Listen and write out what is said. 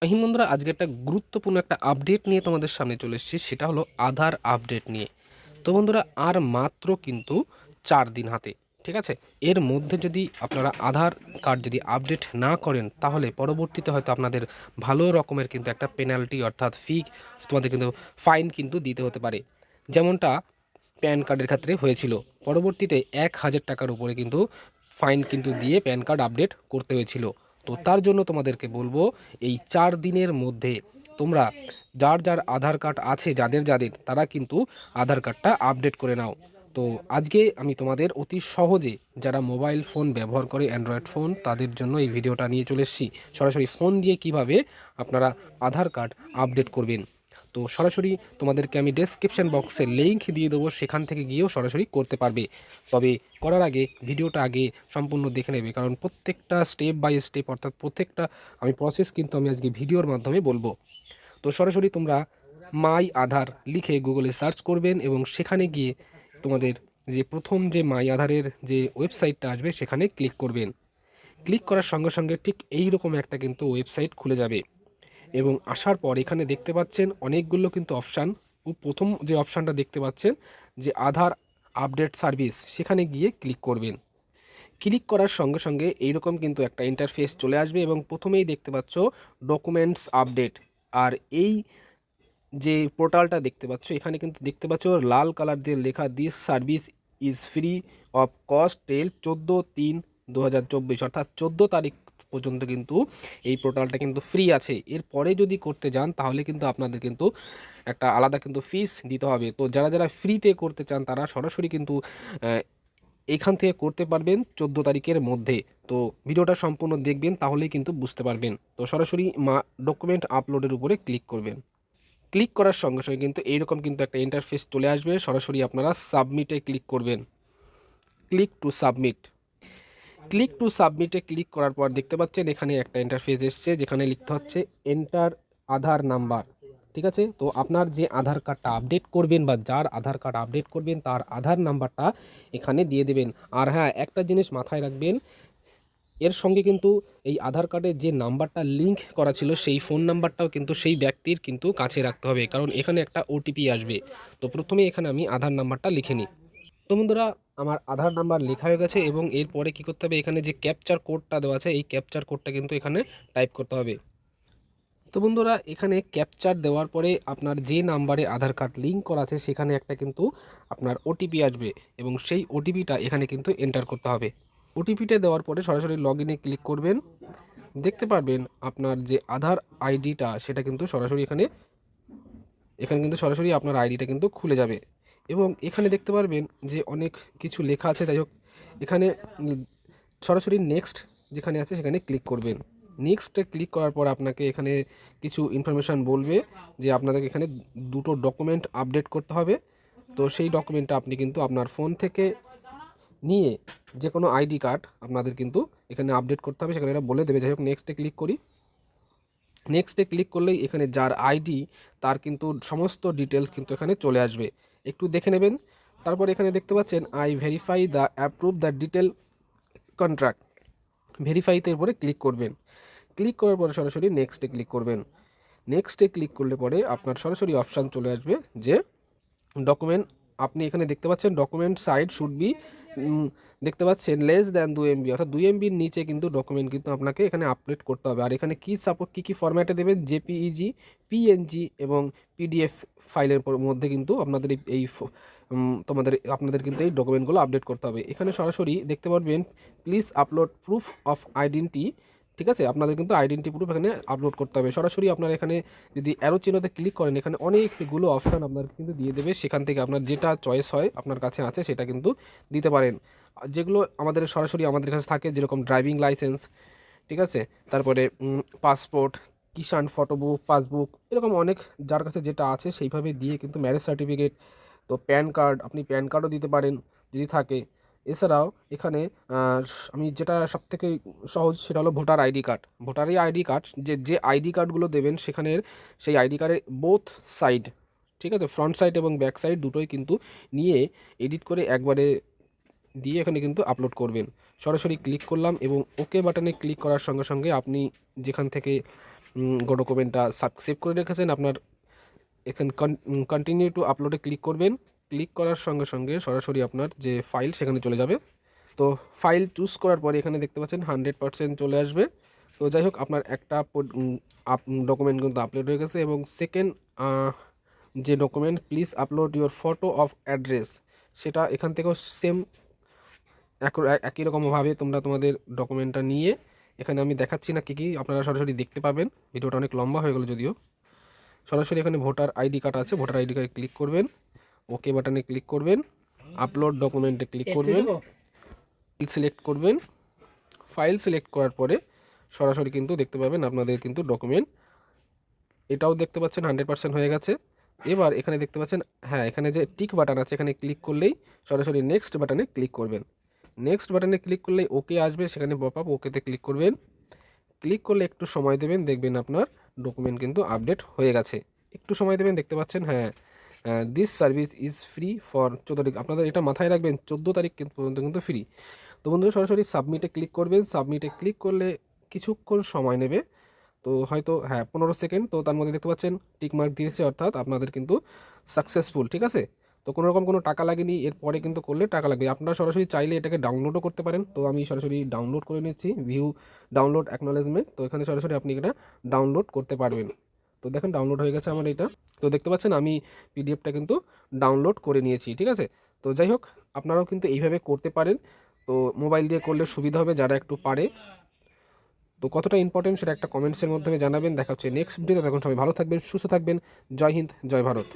এই বন্ধুরা আজকে একটা গুরুত্বপূর্ণ একটা আপডেট নিয়ে তোমাদের সামনে চলে এসেছি, সেটা হলো আধার আপডেট নিয়ে। তো বন্ধুরা আর মাত্র কিন্তু 4 দিন হাতে, ঠিক আছে। এর মধ্যে যদি আপনারা আধার কার্ড যদি আপডেট না করেন, তাহলে পরবর্তীতে হয়তো আপনাদের ভালো রকমের কিন্তু একটা পেনাল্টি অর্থাৎ ফি, তোমাদের কিন্তু ফাইন কিন্তু দিতে হতে পারে। যেমনটা প্যান কার্ডের ক্ষেত্রে হয়েছিল, পরবর্তীতে 1,000 টাকার উপরে কিন্তু ফাইন কিন্তু দিয়ে প্যান কার্ড আপডেট করতে হয়েছিল। তো তার জন্য তোমাদেরকে বলবো, এই 4 দিনের মধ্যে তোমরা যার যার আধার কার্ড আছে, যাদের যাদের, তারা কিন্তু আধার কার্ডটা আপডেট করে নাও। তো আজকে আমি তোমাদের অতি সহজে, যারা মোবাইল ফোন ব্যবহার করে অ্যান্ড্রয়েড ফোন, তাদের জন্য এই ভিডিওটা নিয়ে চলে এসেছি। সরাসরি ফোন দিয়ে কিভাবে আপনারা আধার কার্ড আপডেট করবেন। তো সরাসরি তোমাদেরকে আমি ডেসক্রিপশন বক্সে লিঙ্ক দিয়ে দেবো, সেখান থেকে গিয়েও সরাসরি করতে পারবে। তবে করার আগে ভিডিওটা আগে সম্পূর্ণ দেখে নেবে, কারণ প্রত্যেকটা স্টেপ বাই স্টেপ অর্থাৎ প্রত্যেকটা আমি প্রসেস কিন্তু আমি আজকে ভিডিওর মাধ্যমে বলবো। তো সরাসরি তোমরা মাই আধার লিখে গুগলে সার্চ করবেন এবং সেখানে গিয়ে তোমাদের যে প্রথম যে মাই আধারের যে ওয়েবসাইটটা আসবে সেখানে ক্লিক করবেন। ক্লিক করার সঙ্গে সঙ্গে ঠিক এই রকম একটা কিন্তু ওয়েবসাইট খুলে যাবে এবং আসার পর এখানে দেখতে পাচ্ছেন অনেকগুলো কিন্তু অপশান। ও প্রথম যে অপশানটা দেখতে পাচ্ছেন যে আধার আপডেট সার্ভিস, সেখানে গিয়ে ক্লিক করবেন। ক্লিক করার সঙ্গে সঙ্গে এইরকম কিন্তু একটা ইন্টারফেস চলে আসবে এবং প্রথমেই দেখতে পাচ্ছ ডকুমেন্টস আপডেট। আর এই যে পোর্টালটা দেখতে পাচ্ছ, এখানে কিন্তু দেখতে পাচ্ছ লাল কালার দিয়ে লেখা this service is free of cost till 14/3/2024, অর্থাৎ 14 তারিখ পর্যন্ত কিন্তু এই পোর্টালটা কিন্তু ফ্রি আছে। এরপরে যদি করতে যান তাহলে কিন্তু আপনাদের কিন্তু একটা আলাদা কিন্তু ফিস দিতে হবে। তো যারা যারা ফ্রিতে করতে চান তারা সরাসরি কিন্তু এখান থেকে করতে পারবেন 14 তারিখের মধ্যে। তো ভিডিওটা সম্পূর্ণ দেখবেন, তাহলেই কিন্তু বুঝতে পারবেন। তো সরাসরি ডকুমেন্ট আপলোডের উপরে ক্লিক করবেন। ক্লিক করার সঙ্গে সঙ্গে কিন্তু এইরকম কিন্তু একটা ইন্টারফেস চলে আসবে। সরাসরি আপনারা সাবমিটে ক্লিক করবেন। Click to submit. Click to সাবমিটে ক্লিক করার পর দেখতে পাচ্ছেন এখানে একটা ইন্টারফেস এসছে, যেখানে লিখতে হচ্ছে এন্টার আধার নাম্বার। ঠিক আছে, তো আপনার যে আধার কার্ডটা আপডেট করবেন বা যার আধার কার্ড আপডেট করবেন তার আধার নাম্বারটা এখানে দিয়ে দেবেন। আর হ্যাঁ, একটা জিনিস মাথায় রাখবেন, এর সঙ্গে কিন্তু এই আধার কার্ডের যে নাম্বারটা লিঙ্ক করা ছিল সেই ফোন নাম্বারটাও কিন্তু সেই ব্যক্তির কিন্তু কাছে রাখতে হবে, কারণ এখানে একটা ওটিপি আসবে। তো প্রথমে এখানে আমি আধার নাম্বারটা লিখে নিই। তো বন্ধুরা, আমার আধার নাম্বার লেখা হয়ে গেছে এবং এরপরে কী করতে হবে, এখানে যে ক্যাপচার কোডটা দেওয়া আছে এই ক্যাপচার কোডটা কিন্তু এখানে টাইপ করতে হবে। তো বন্ধুরা, এখানে ক্যাপচার দেওয়ার পরে আপনার যে নাম্বারে আধার কার্ড লিঙ্ক করা আছে সেখানে একটা কিন্তু আপনার ওটিপি আসবে এবং সেই ওটিপিটা এখানে কিন্তু এন্টার করতে হবে। ওটিপিটা দেওয়ার পরে সরাসরি লগ ইনে ক্লিক করবেন। দেখতে পারবেন আপনার যে আধার আইডিটা সেটা কিন্তু সরাসরি এখানে কিন্তু সরাসরি আপনার আইডিটা কিন্তু খুলে যাবে এবং এখানে দেখতে পারবেন যে অনেক কিছু লেখা আছে। যাই হোক, এখানে সরাসরি নেক্সট যেখানে আছে সেখানে ক্লিক করবেন। নেক্সটে ক্লিক করার পর আপনাকে এখানে কিছু ইনফরমেশান বলবে যে আপনাদের এখানে দুটো ডকুমেন্ট আপডেট করতে হবে। তো সেই ডকুমেন্টটা আপনি কিন্তু আপনার ফোন থেকে নিয়ে যে কোনো আইডি কার্ড আপনাদের কিন্তু এখানে আপডেট করতে হবে, সেখানে এরা বলে দেবে। যাই হোক, নেক্সটে ক্লিক করি। নেক্সটে ক্লিক করলেই এখানে যার আইডি তার কিন্তু সমস্ত ডিটেলস কিন্তু এখানে চলে আসবে, একটু দেখে নেবেন। তারপর এখানে দেখতে পাচ্ছেন I verify the approve the detail contract, ভেরিফাইতে উপরে ক্লিক করবেন। ক্লিক করার পরে সরাসরি নেক্সটে ক্লিক করবেন। নেক্সটে ক্লিক করলে পরে আপনার সরাসরি অপশান চলে আসবে যে ডকুমেন্ট, আপনি এখানে দেখতে পাচ্ছেন ডকুমেন্ট সাইজ শুড বি, দেখতে পাচ্ছেন লেস দ্যান 2 MB, অর্থাৎ 2 MBর নিচে কিন্তু ডকুমেন্ট কিন্তু আপনাকে এখানে আপলোড করতে হবে। আর এখানে কী সাপোর্ট কী ফরম্যাটে দেবেন, জেপিইজি, পিএনজি এবং পিডিএফ ফাইলের মধ্যে কিন্তু আপনাদের আপনাদের কিন্তু এই ডকুমেন্টগুলো আপডেট করতে হবে। এখানে সরাসরি দেখতে পারবেন please upload proof of identity. ঠিক আছে, আপনাদের কিন্তু আইডেন্টি প্রুফ এখানে আপলোড করতে হবে। সরাসরি আপনার এখানে যদি অ্যারো চিহ্নতে ক্লিক করেন, এখানে অনেকগুলো অপশান আপনার কিন্তু দিয়ে দেবে, সেখান থেকে আপনার যেটা চয়েস হয় আপনার কাছে আছে সেটা কিন্তু দিতে পারেন। যেগুলো আমাদের সরাসরি আমাদের কাছে থাকে, যেরকম ড্রাইভিং লাইসেন্স, ঠিক আছে, তারপরে পাসপোর্ট, কিষাণ ফটোবুক, পাসবুক, এরকম অনেক যার কাছে যেটা আছে সেইভাবে দিয়ে কিন্তু ম্যারেজ সার্টিফিকেট, তো প্যান কার্ড, আপনি প্যান কার্ডও দিতে পারেন যদি থাকে। এছাড়াও এখানে আমি যেটা সবথেকে সহজ সেটা হলো ভোটার আইডি কার্ড। ভোটারই আইডি কার্ড, যে আইডি কার্ডগুলো দেবেন সেখানের সেই আইডি কার্ডের বোথ সাইড, ঠিক আছে, ফ্রন্ট সাইড এবং ব্যাক সাইড দুটোই কিন্তু নিয়ে এডিট করে একবারে দিয়ে এখানে কিন্তু আপলোড করবেন। সরাসরি ক্লিক করলাম এবং ওকে বাটনে ক্লিক করার সঙ্গে সঙ্গে আপনি যেখান থেকে ডকুমেন্টটা সেভ করে রেখেছেন আপনার এখানে কন্টিনিউ টু আপলোডে ক্লিক করবেন। ক্লিক করার সঙ্গে সঙ্গে সরাসরি আপনার যে ফাইল সেখানে চলে যাবে। তো ফাইল চুজ করার পরে এখানে দেখতে পাচ্ছেন 100% চলে আসবে। তো যাই হোক আপনার একটা ডকুমেন্ট কিন্তু আপলোড হয়ে গেছে। এবং সেকেন্ড যে document please upload your photo of address, সেটা এখান থেকেও সেম একই রকমভাবে তোমরা তোমাদের ডকুমেন্টটা নিয়ে এখানে আমি দেখাচ্ছি না কী আপনারা সরাসরি দেখতে পাবেন। ভিডিওটা অনেক লম্বা হয়ে গেল যদিও। সরাসরি এখানে ভোটার আইডি কার্ড আছে, ভোটার আইডি কার্ডে ক্লিক করবেন, ওকে বাটনে ক্লিক করবেন, আপলোড ডকুমেন্টে ক্লিক করবেন, সিলেক্ট করবেন। ফাইল সিলেক্ট করার পরে সরাসরি কিন্তু দেখতে পাবেন আপনাদের কিন্তু ডকুমেন্ট এটাও দেখতে পাচ্ছেন 100% হয়ে গেছে। এবার এখানে দেখতে পাচ্ছেন হ্যাঁ এখানে যে টিক বাটন আছে এখানে ক্লিক করলেই সরাসরি নেক্সট বাটনে ক্লিক করবেন। নেক্সট বাটনে ক্লিক করলেই ওকে আসবে, সেখানে পপ আপ ওকেতে ক্লিক করবেন। ক্লিক করলে একটু সময় দেবেন, দেখবেন আপনার ডকুমেন্ট কিন্তু আপডেট হয়ে গেছে। একটু সময় দেবেন, দেখতে পাচ্ছেন হ্যাঁ this service is free for 14 তারিখ। আপনাদের এটা মাথায় রাখবেন 14 তারিখ পর্যন্ত কিন্তু ফ্রি। তো বন্ধুরা সরাসরি সাবমিটে ক্লিক করবেন। সাবমিটে ক্লিক করলে কিছুক্ষণ সময় নেবে, তো হয়তো হ্যাঁ 15 সেকেন্ড। তো তার মধ্যে দেখতে পাচ্ছেন টিক মার্ক দিয়েছে, অর্থাৎ আপনাদের কিন্তু সাকসেসফুল। ঠিক আছে, তো কোনো রকম কোনো টাকা লাগেনি, এরপরে কিন্তু করলে টাকা লাগবে। আপনারা সরাসরি চাইলে এটাকে ডাউনলোডও করতে পারেন। তো আমি সরাসরি ডাউনলোড করে নিচ্ছি, ভিউ ডাউনলোড অ্যাকনোলেজমেন্ট। তো এখানে সরাসরি আপনি এটা ডাউনলোড করতে পারবেন। তো দেখেন ডাউনলোড হয়ে গেছে আমার এটা। তো দেখতে পাচ্ছেন আমি পিডিএফটা কিন্তু ডাউনলোড করে নিয়েছি। ঠিক আছে, তো যাই হোক আপনারাও কিন্তু এইভাবে করতে পারেন। তো মোবাইল দিয়ে করলে সুবিধা হবে যারা একটু পারে। তো কতটা ইম্পর্টেন্ট সেটা একটা কমেন্টসের মাধ্যমে জানাবেন। দেখা হচ্ছে নেক্সট ভিডিওতে, তখন সবাই ভালো থাকবেন, সুস্থ থাকবেন। জয় হিন্দ, জয় ভারত।